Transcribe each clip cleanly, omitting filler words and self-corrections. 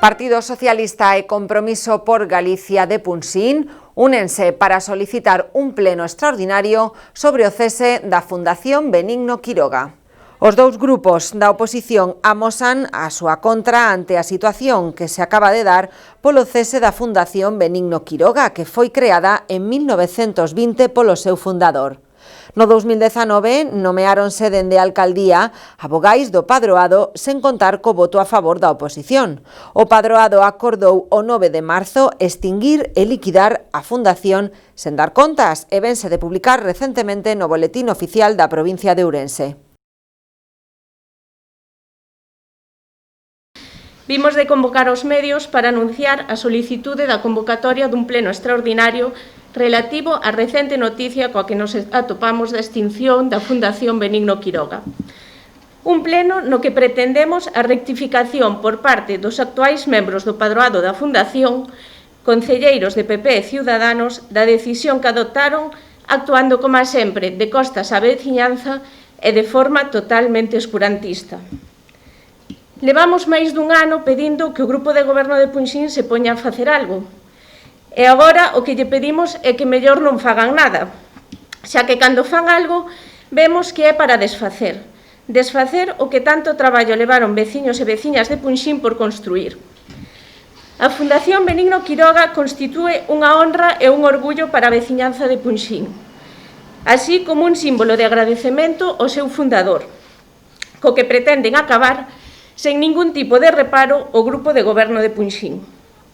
Partido Socialista e Compromiso por Galicia de Punxín únense para solicitar un pleno extraordinario sobre o cese da Fundación Benigno Quiroga. Os dous grupos da oposición amosan a súa contra ante a situación que se acaba de dar polo cese da Fundación Benigno Quiroga, que foi creada en 1920 polo seu fundador. No 2019 nomeáronse dende a alcaldía a vogais do padroado sen contar co voto a favor da oposición. O padroado acordou o 9 de marzo extinguir e liquidar a fundación sen dar contas e vense de publicar recentemente no Boletín Oficial da provincia de Ourense. Vimos de convocar os medios para anunciar a solicitude da convocatoria dun pleno extraordinario relativo á recente noticia coa que nos atopamos da extinción da Fundación Benigno Quiroga. Un pleno no que pretendemos a rectificación por parte dos actuais membros do padroado da Fundación, concelleiros de PP e Ciudadanos, da decisión que adoptaron actuando, como sempre, de costas á veciñanza e de forma totalmente escurantista. Levamos máis dun ano pedindo que o Grupo de Goberno de Punxín se poña a facer algo. E agora o que lle pedimos é que mellor non fagan nada, xa que cando fan algo vemos que é para desfacer. Desfacer o que tanto traballo levaron veciños e veciñas de Punxín por construir. A Fundación Benigno Quiroga constitúe unha honra e un orgullo para a veciñanza de Punxín, así como un símbolo de agradecemento ao seu fundador, co que pretenden acabar sen ningún tipo de reparo o Grupo de Goberno de Punxín.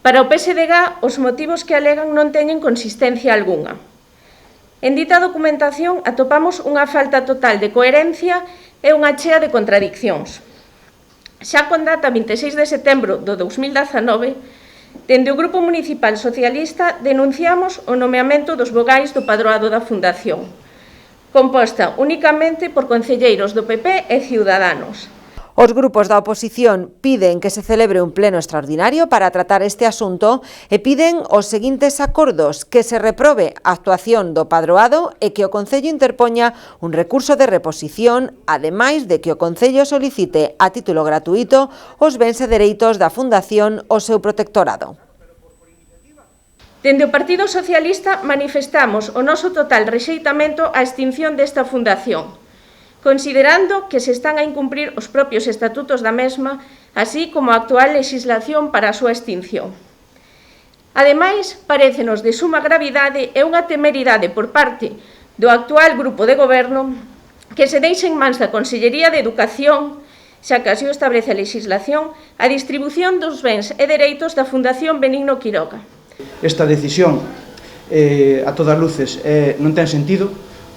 Para o PSDG, os motivos que alegan non teñen consistencia algunha. En dita documentación atopamos unha falta total de coherencia e unha chea de contradiccións. Xa con data 26 de setembro do 2019, dende o Grupo Municipal Socialista denunciamos o nomeamento dos vogais do padroado da Fundación, composta únicamente por concelleiros do PP e Ciudadanos. Os grupos da oposición piden que se celebre un pleno extraordinario para tratar este asunto e piden os seguintes acordos: que se reprobe a actuación do padroado e que o Concello interpoña un recurso de reposición, ademais de que o Concello solicite a título gratuito os bens e dereitos da Fundación ao seu protectorado. Dende o Partido Socialista manifestamos o noso total rexeitamento á extinción desta fundación, considerando que se están a incumprir os propios estatutos da mesma, así como a actual legislación para a súa extinción. Ademais, parécenos de suma gravidade e unha temeridade por parte do actual Grupo de Goberno que se deixe en mans da Consellería de Educación, xa que así o establece a legislación, a distribución dos bens e dereitos da Fundación Benigno Quiroga. Esta decisión, a todas luces, non ten sentido,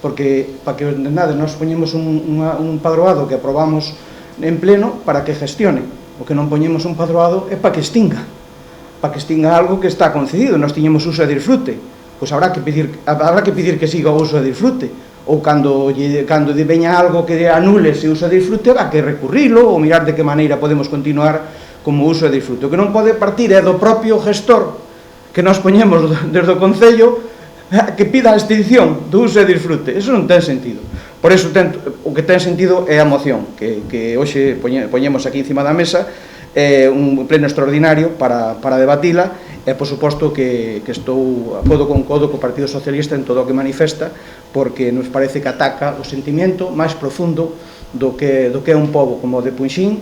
porque, para que nada, nós poñemos un padroado que aprobamos en pleno para que gestione. O que non poñemos un padroado é para que extinga algo que está concedido. Nós tiñemos uso e disfrute, pois habrá que pedir que siga o uso e disfrute, ou cando veña algo que anule ese uso e disfrute, habrá que recurrilo ou mirar de que maneira podemos continuar como uso e disfrute. O que non pode partir é do propio gestor que nós poñemos desde o Concello que pida a extinción do uso e disfrute. Eso non ten sentido. Por iso o que ten sentido é a moción que hoxe poñemos aquí encima da mesa, un pleno extraordinario para debatila, e por suposto que estou codo con codo co Partido Socialista en todo o que manifesta, porque nos parece que ataca o sentimento máis profundo do que é un pobo como o de Punxín.